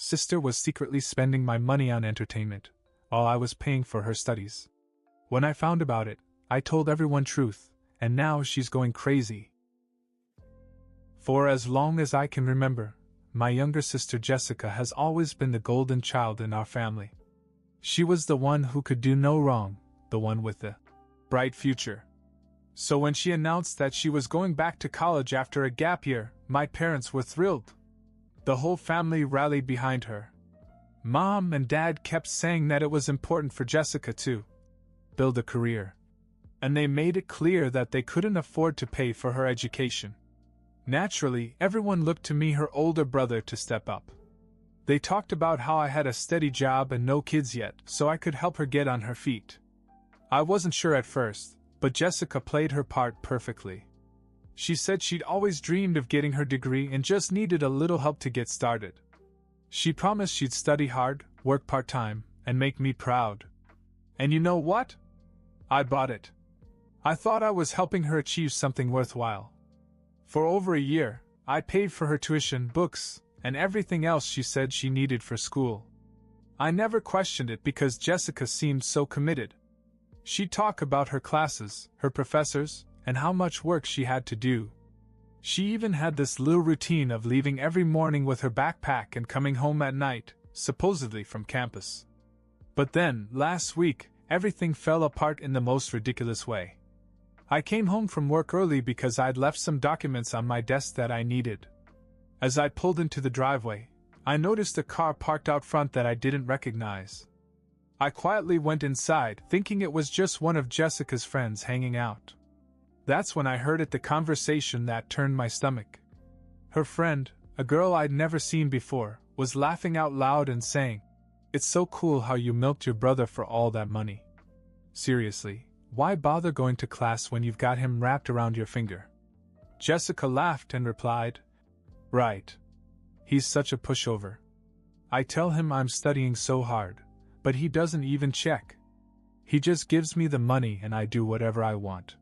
sister was secretly spending my money on entertainment, while I was paying for her studies. When I found about it, I told everyone truth, and now she's going crazy. For as long as I can remember, my younger sister Jessica has always been the golden child in our family. She was the one who could do no wrong, the one with the bright future. So when she announced that she was going back to college after a gap year, my parents were thrilled. The whole family rallied behind her. Mom and Dad kept saying that it was important for Jessica to build a career, and they made it clear that they couldn't afford to pay for her education. Naturally, everyone looked to me, her older brother, to step up. They talked about how I had a steady job and no kids yet, so I could help her get on her feet. I wasn't sure at first, but Jessica played her part perfectly. She said she'd always dreamed of getting her degree and just needed a little help to get started. She promised she'd study hard, work part-time, and make me proud. And you know what? I bought it. I thought I was helping her achieve something worthwhile. For over a year, I paid for her tuition, books, and everything else she said she needed for school. I never questioned it because Jessica seemed so committed. She'd talk about her classes, her professors, and how much work she had to do. She even had this little routine of leaving every morning with her backpack and coming home at night, supposedly from campus. But then, last week, everything fell apart in the most ridiculous way. I came home from work early because I'd left some documents on my desk that I needed. As I pulled into the driveway, I noticed a car parked out front that I didn't recognize. I quietly went inside, thinking it was just one of Jessica's friends hanging out. That's when I heard the conversation that turned my stomach. Her friend, a girl I'd never seen before, was laughing out loud and saying, "It's so cool how you milked your brother for all that money. Seriously, why bother going to class when you've got him wrapped around your finger?" Jessica laughed and replied, "Right. He's such a pushover. I tell him I'm studying so hard, but he doesn't even check. He just gives me the money and I do whatever I want.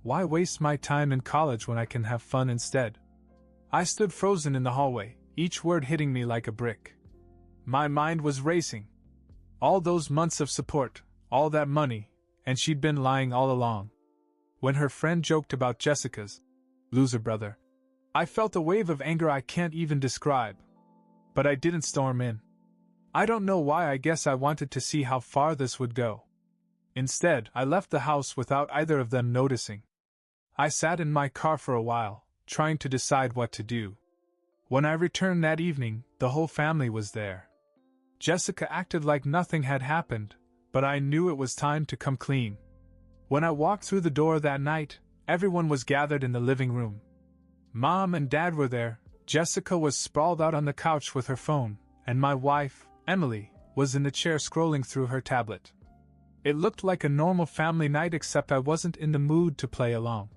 Why waste my time in college when I can have fun instead?" I stood frozen in the hallway, each word hitting me like a brick. My mind was racing. All those months of support, all that money, and she'd been lying all along. When her friend joked about Jessica's loser brother, I felt a wave of anger I can't even describe. But I didn't storm in. I don't know why. I guess I wanted to see how far this would go. Instead, I left the house without either of them noticing. I sat in my car for a while, trying to decide what to do. When I returned that evening, the whole family was there. Jessica acted like nothing had happened, but I knew it was time to come clean. When I walked through the door that night, everyone was gathered in the living room. Mom and Dad were there, Jessica was sprawled out on the couch with her phone, and my wife, Emily, was in the chair scrolling through her tablet. It looked like a normal family night, except I wasn't in the mood to play along.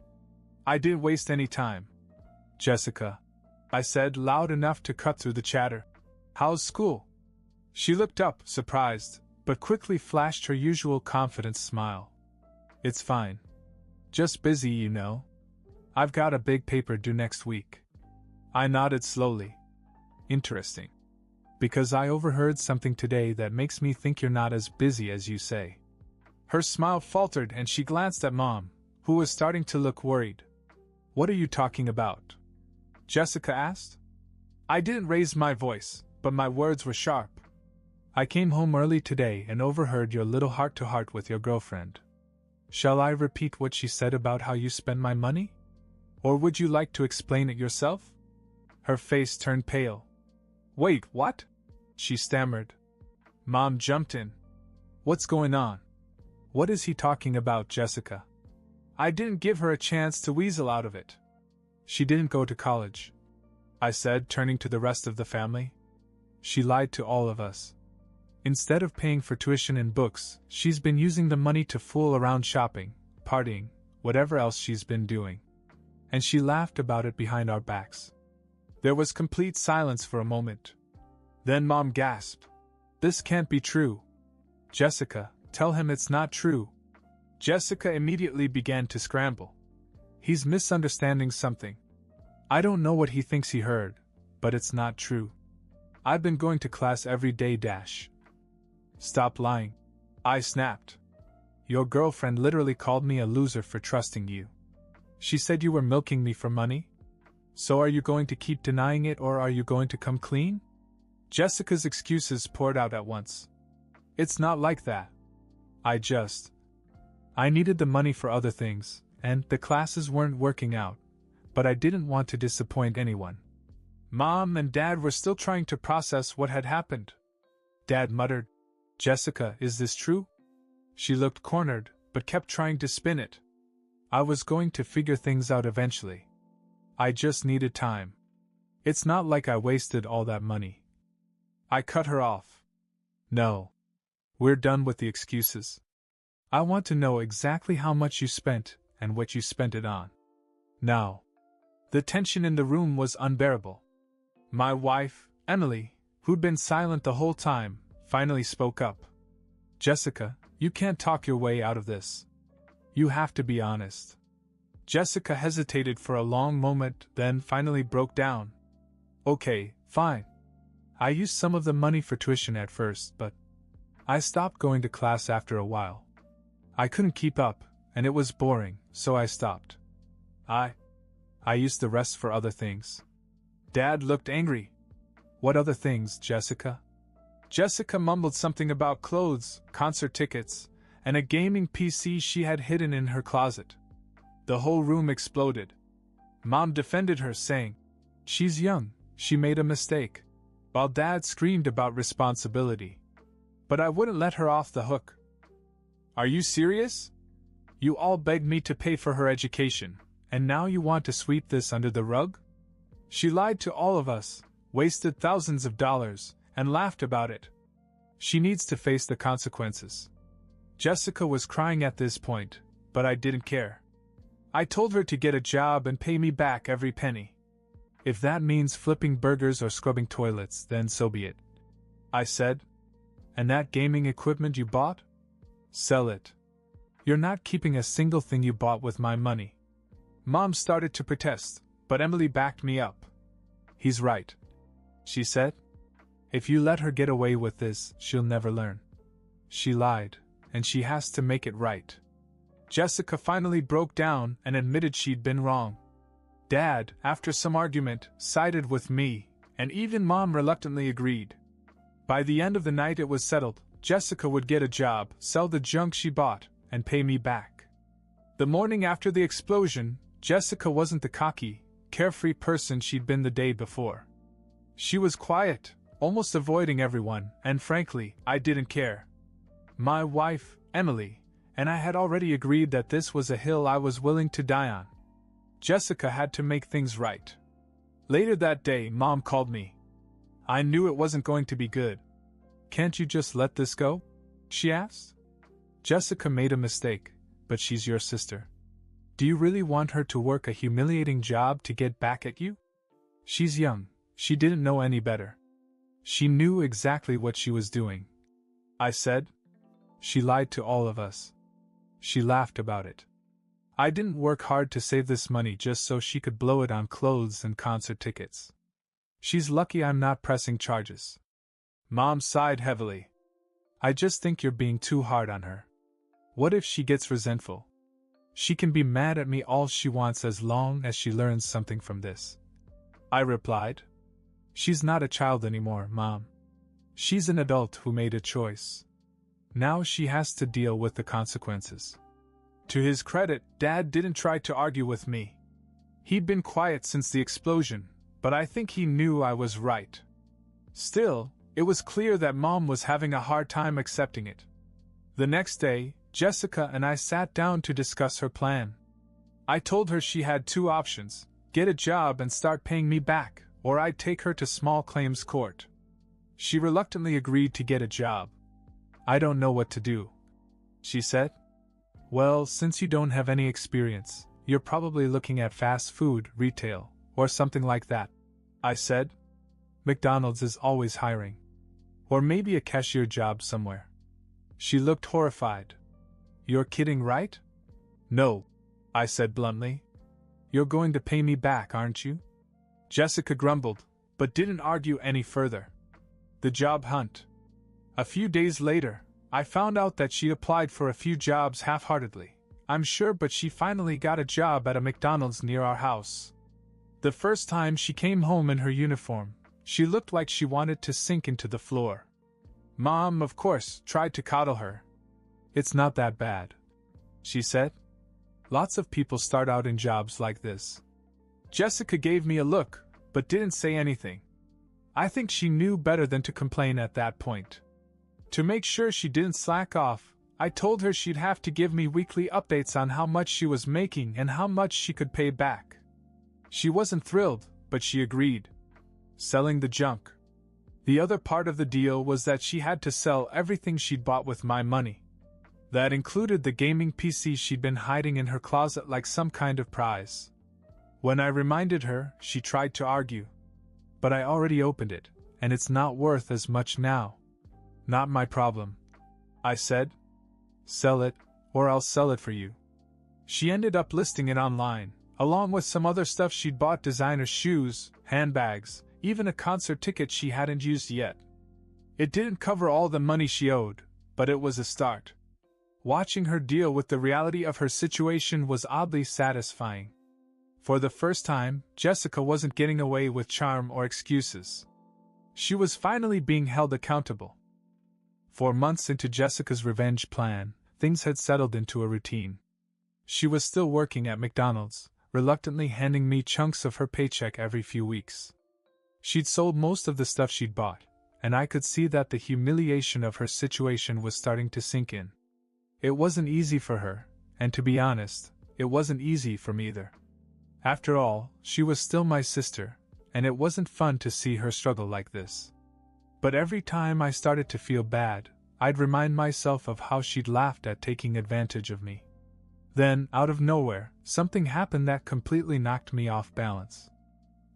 I didn't waste any time. "Jessica," I said loud enough to cut through the chatter, "how's school?" She looked up, surprised, but quickly flashed her usual confident smile. "It's fine. Just busy, you know. I've got a big paper due next week." I nodded slowly. "Interesting. Because I overheard something today that makes me think you're not as busy as you say." Her smile faltered and she glanced at Mom, who was starting to look worried. "What are you talking about?" Jessica asked. I didn't raise my voice, but my words were sharp. "I came home early today and overheard your little heart-to-heart with your girlfriend. Shall I repeat what she said about how you spend my money? Or would you like to explain it yourself?" Her face turned pale. "Wait, what?" she stammered. Mom jumped in. "What's going on? What is he talking about, Jessica?" I didn't give her a chance to weasel out of it. "She didn't go to college," I said, turning to the rest of the family. "She lied to all of us. Instead of paying for tuition and books, she's been using the money to fool around shopping, partying, whatever else she's been doing. And she laughed about it behind our backs." There was complete silence for a moment. Then Mom gasped, "This can't be true. Jessica, tell him it's not true." Jessica immediately began to scramble. "He's misunderstanding something. I don't know what he thinks he heard, but it's not true." I've been going to class every day. Stop lying. I snapped. Your girlfriend literally called me a loser for trusting you. She said you were milking me for money? So are you going to keep denying it, or are you going to come clean? Jessica's excuses poured out at once. It's not like that. I needed the money for other things, and the classes weren't working out, but I didn't want to disappoint anyone. Mom and Dad were still trying to process what had happened. Dad muttered, Jessica, is this true? She looked cornered, but kept trying to spin it. I was going to figure things out eventually. I just needed time. It's not like I wasted all that money. I cut her off. No. We're done with the excuses. I want to know exactly how much you spent and what you spent it on. Now. The tension in the room was unbearable. My wife, Emily, who'd been silent the whole time, finally spoke up. Jessica, you can't talk your way out of this. You have to be honest. Jessica hesitated for a long moment, then finally broke down. Okay, fine. I used some of the money for tuition at first, but I stopped going to class after a while. I couldn't keep up, and it was boring, so I stopped. I used the rest for other things. Dad looked angry. What other things, Jessica? Jessica mumbled something about clothes, concert tickets, and a gaming PC she had hidden in her closet. The whole room exploded. Mom defended her, saying, She's young, she made a mistake, while Dad screamed about responsibility. But I wouldn't let her off the hook. Are you serious? You all begged me to pay for her education, and now you want to sweep this under the rug? She lied to all of us, wasted thousands of dollars, and laughed about it. She needs to face the consequences. Jessica was crying at this point, but I didn't care. I told her to get a job and pay me back every penny. If that means flipping burgers or scrubbing toilets, then so be it. I said. And that gaming equipment you bought? Sell it. You're not keeping a single thing you bought with my money. Mom started to protest, but Emily backed me up. He's right, she said. If you let her get away with this, she'll never learn. She lied, and she has to make it right. Jessica finally broke down and admitted she'd been wrong. Dad, after some argument, sided with me, and even Mom reluctantly agreed. By the end of the night it was settled. Jessica would get a job, sell the junk she bought, and pay me back. The morning after the explosion, Jessica wasn't the cocky, carefree person she'd been the day before. She was quiet, almost avoiding everyone, and frankly, I didn't care. My wife, Emily, and I had already agreed that this was a hill I was willing to die on. Jessica had to make things right. Later that day, Mom called me. I knew it wasn't going to be good. Can't you just let this go? She asked. Jessica made a mistake, but she's your sister. Do you really want her to work a humiliating job to get back at you? She's young. She didn't know any better. She knew exactly what she was doing. I said. She lied to all of us. She laughed about it. I didn't work hard to save this money just so she could blow it on clothes and concert tickets. She's lucky I'm not pressing charges. Mom sighed heavily. I just think you're being too hard on her. What if she gets resentful? She can be mad at me all she wants as long as she learns something from this. I replied. She's not a child anymore, Mom. She's an adult who made a choice. Now she has to deal with the consequences. To his credit, Dad didn't try to argue with me. He'd been quiet since the explosion, but I think he knew I was right. Still, it was clear that Mom was having a hard time accepting it. The next day, Jessica and I sat down to discuss her plan. I told her she had two options: get a job and start paying me back, or I'd take her to small claims court. She reluctantly agreed to get a job. I don't know what to do, she said. Well, since you don't have any experience, you're probably looking at fast food, retail, or something like that, I said. McDonald's is always hiring. Or maybe a cashier job somewhere. She looked horrified. You're kidding, right? No, I said bluntly. You're going to pay me back, aren't you? Jessica grumbled, but didn't argue any further. The job hunt. A few days later, I found out that she'd applied for a few jobs half-heartedly, I'm sure, but she finally got a job at a McDonald's near our house. The first time she came home in her uniform, she looked like she wanted to sink into the floor. Mom, of course, tried to coddle her. "It's not that bad," she said. "Lots of people start out in jobs like this." Jessica gave me a look, but didn't say anything. I think she knew better than to complain at that point. To make sure she didn't slack off, I told her she'd have to give me weekly updates on how much she was making and how much she could pay back. She wasn't thrilled, but she agreed. Selling the junk. The other part of the deal was that she had to sell everything she'd bought with my money. That included the gaming PC she'd been hiding in her closet like some kind of prize. When I reminded her, she tried to argue. "But I already opened it, and it's not worth as much now." "Not my problem," I said. "Sell it, or I'll sell it for you." She ended up listing it online, along with some other stuff she'd bought: designer shoes, handbags, even a concert ticket she hadn't used yet. It didn't cover all the money she owed, but it was a start. Watching her deal with the reality of her situation was oddly satisfying. For the first time, Jessica wasn't getting away with charm or excuses. She was finally being held accountable. 4 months into Jessica's revenge plan, things had settled into a routine. She was still working at McDonald's, reluctantly handing me chunks of her paycheck every few weeks. She'd sold most of the stuff she'd bought, and I could see that the humiliation of her situation was starting to sink in. It wasn't easy for her, and to be honest, it wasn't easy for me either. After all, she was still my sister, and it wasn't fun to see her struggle like this. But every time I started to feel bad, I'd remind myself of how she'd laughed at taking advantage of me. Then, out of nowhere, something happened that completely knocked me off balance.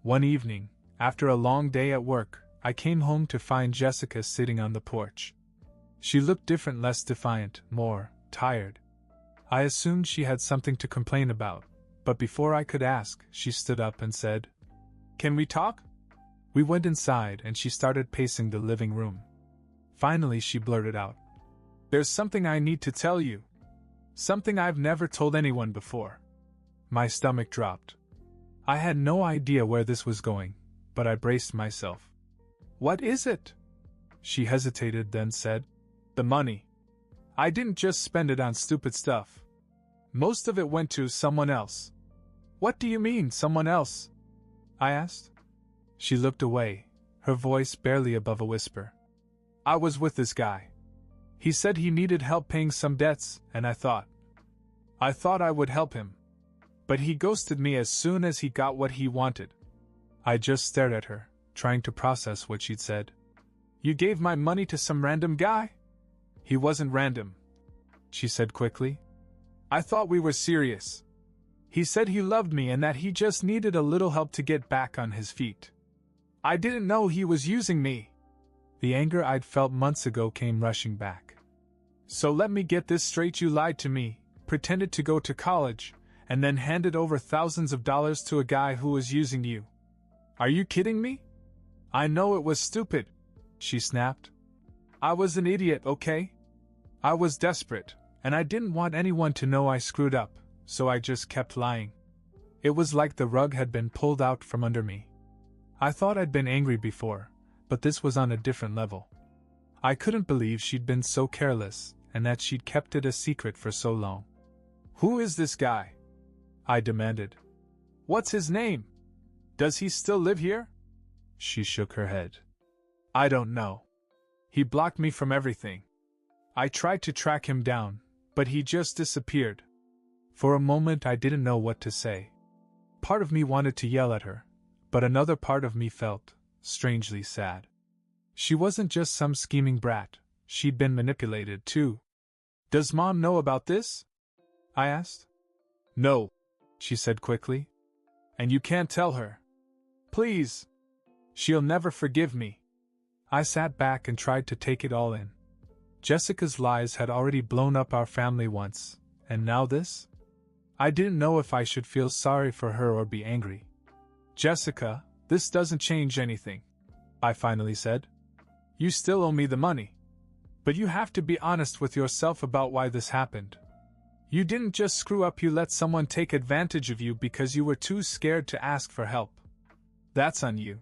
One evening, after a long day at work, I came home to find Jessica sitting on the porch. She looked different, less defiant, more tired. I assumed she had something to complain about, but before I could ask, she stood up and said, "Can we talk?" We went inside and she started pacing the living room. Finally, she blurted out, "There's something I need to tell you. Something I've never told anyone before." My stomach dropped. I had no idea where this was going, but I braced myself. "What is it?" She hesitated, then said, "The money. I didn't just spend it on stupid stuff. Most of it went to someone else." "What do you mean, someone else?" I asked. She looked away, her voice barely above a whisper. "I was with this guy. He said he needed help paying some debts, and I thought I would help him. But he ghosted me as soon as he got what he wanted." I just stared at her, trying to process what she'd said. "You gave my money to some random guy?" "He wasn't random," she said quickly. "I thought we were serious. He said he loved me and that he just needed a little help to get back on his feet. I didn't know he was using me." The anger I'd felt months ago came rushing back. "So let me get this straight, you lied to me, pretended to go to college, and then handed over thousands of dollars to a guy who was using you. Are you kidding me?" "I know it was stupid," she snapped. "I was an idiot, okay? I was desperate, and I didn't want anyone to know I screwed up, so I just kept lying." It was like the rug had been pulled out from under me. I thought I'd been angry before, but this was on a different level. I couldn't believe she'd been so careless, and that she'd kept it a secret for so long. "Who is this guy?" I demanded. "What's his name? Does he still live here?" She shook her head. "I don't know. He blocked me from everything. I tried to track him down, but he just disappeared." For a moment I didn't know what to say. Part of me wanted to yell at her, but another part of me felt strangely sad. She wasn't just some scheming brat, she'd been manipulated too. "Does Mom know about this?" I asked. "No," she said quickly. "And you can't tell her. Please. She'll never forgive me." I sat back and tried to take it all in. Jessica's lies had already blown up our family once, and now this? I didn't know if I should feel sorry for her or be angry. "Jessica, this doesn't change anything," I finally said. You still owe me the money. But you have to be honest with yourself about why this happened. You didn't just screw up, you let someone take advantage of you because you were too scared to ask for help. That's on you.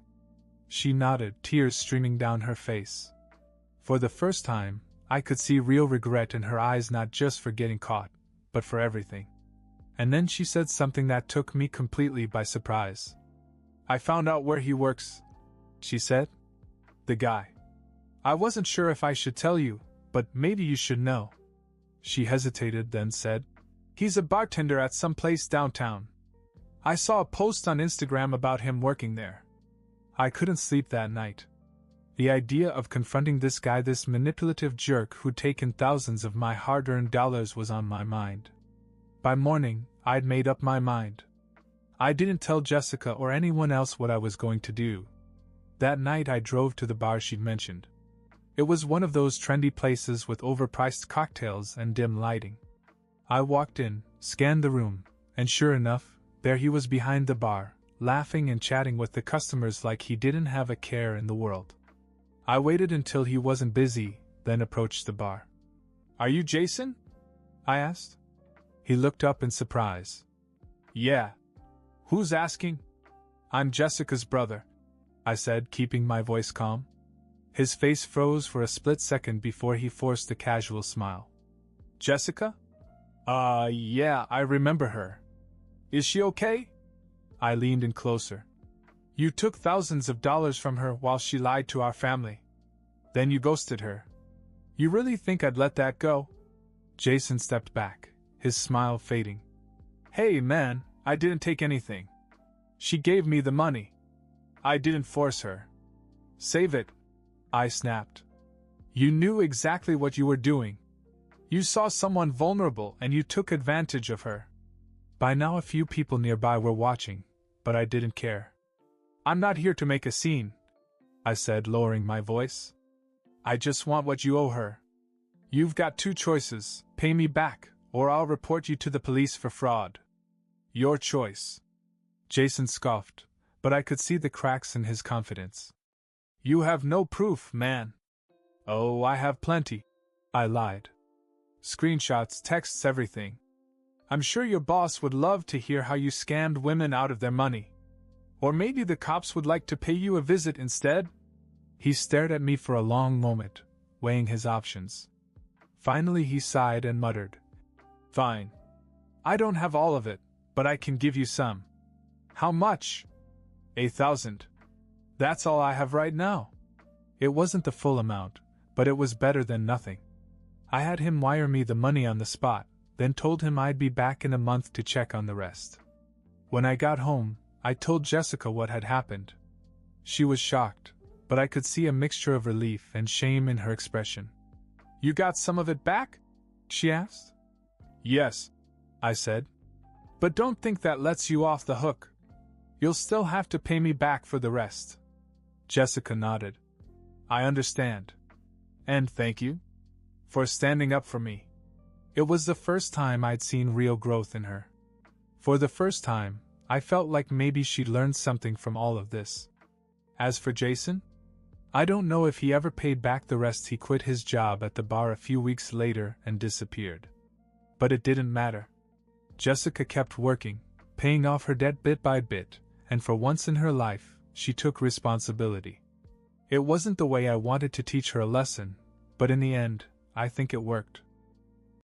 She nodded, tears streaming down her face. For the first time, I could see real regret in her eyes, not just for getting caught, but for everything. And then she said something that took me completely by surprise. I found out where he works, she said. The guy. I wasn't sure if I should tell you, but maybe you should know. She hesitated, then said, He's a bartender at some place downtown. I saw a post on Instagram about him working there. I couldn't sleep that night. The idea of confronting this guy, this manipulative jerk who'd taken thousands of my hard-earned dollars, was on my mind. By morning, I'd made up my mind. I didn't tell Jessica or anyone else what I was going to do. That night I drove to the bar she'd mentioned. It was one of those trendy places with overpriced cocktails and dim lighting. I walked in, scanned the room, and sure enough, there he was behind the bar, laughing and chatting with the customers like he didn't have a care in the world. I waited until he wasn't busy, then approached the bar. Are you Jason? I asked. He looked up in surprise. Yeah. Who's asking? I'm Jessica's brother, I said, keeping my voice calm. His face froze for a split second before he forced a casual smile. Jessica? Yeah, I remember her. Is she okay? I leaned in closer. You took thousands of dollars from her while she lied to our family. Then you ghosted her. You really think I'd let that go? Jason stepped back, his smile fading. Hey man, I didn't take anything. She gave me the money. I didn't force her. Save it, I snapped. You knew exactly what you were doing. You saw someone vulnerable and you took advantage of her. By now a few people nearby were watching, but I didn't care. I'm not here to make a scene, I said, lowering my voice. I just want what you owe her. You've got two choices, pay me back, or I'll report you to the police for fraud. Your choice. Jason scoffed, but I could see the cracks in his confidence. You have no proof, man. Oh, I have plenty, I lied. Screenshots, texts, everything. I'm sure your boss would love to hear how you scammed women out of their money. Or maybe the cops would like to pay you a visit instead? He stared at me for a long moment, weighing his options. Finally he sighed and muttered, Fine. I don't have all of it, but I can give you some. How much? 8,000. That's all I have right now. It wasn't the full amount, but it was better than nothing. I had him wire me the money on the spot, then told him I'd be back in a month to check on the rest. When I got home, I told Jessica what had happened. She was shocked, but I could see a mixture of relief and shame in her expression. You got some of it back? She asked. Yes, I said. But don't think that lets you off the hook. You'll still have to pay me back for the rest. Jessica nodded. I understand. And thank you for standing up for me. It was the first time I'd seen real growth in her. For the first time, I felt like maybe she'd learned something from all of this. As for Jason, I don't know if he ever paid back the rest. He quit his job at the bar a few weeks later and disappeared. But it didn't matter. Jessica kept working, paying off her debt bit by bit, and for once in her life, she took responsibility. It wasn't the way I wanted to teach her a lesson, but in the end, I think it worked.